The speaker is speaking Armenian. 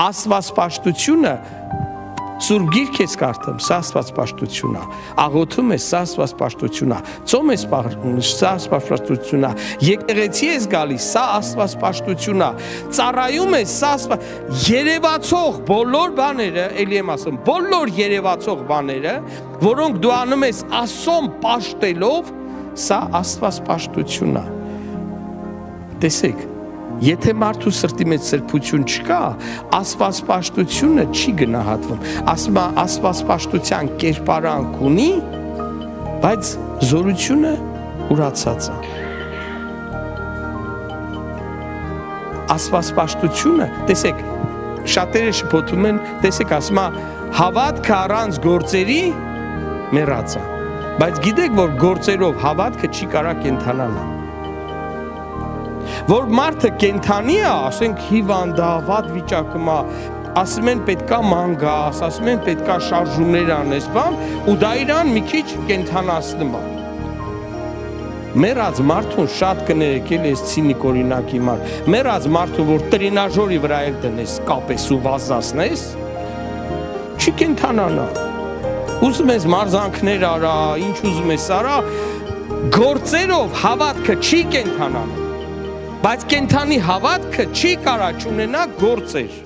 Աստվածպաշտությունը Սուրբ գիրք ես կարդում, սա աստվածպաշտություն է, աղոթում ես, սա աստվածպաշտություն է, ծոմ ես պահում, սա աստվածպաշտություն է, եկեղեցի ես գալիս, սա աստվածպաշտություն է, ծառայում ես, սա երևացող բոլոր բաները, էլի եմ ասում, բոլոր երևացող բաները, որոնք դու անում ես Աստծուն պաշտելով, սա աստվածպաշտություն է։ Տեսեք, եթե մարդու սրտի մեջ սրբություն չկա, աստվածպաշտությունը չի գնահատվում։ Ասում է աստվածպաշտության կերպարանք ունի, բայց զորությունը ուրացած է։ Աստվածպաշտությունը, տեսեք, շատերը շփոթում են, տեսեք, ասում է հավատքը առանց գործերի մեռած է։ Բայց գիտեք, որ գործերով հավատքը չի կարա կենթանալ։ Որ մարդը կենթանի է, ասենք հիվանդ է, վատ վիճակում է, ասում են պետքա ման գաս, ասում են պետքա շարժումներ անես, բան, ու դա իրան մի քիչ կենթանացնում է։ Մեռած մարդուն շատ կներեք, էլի ես ցինիկ օրինակ հիմար, մեռած մարդուն, որ տրենաժորի վրա էլ դնես, կապես ու վազացնես, չի կենթանանա։ Ուզում ես մարզանքներ արա, ինչ ուզում ես արա, գործերով հավատքը չի կենթանանա։ Բայց կենթանի հավատքը չի կարա չունենա գործեր։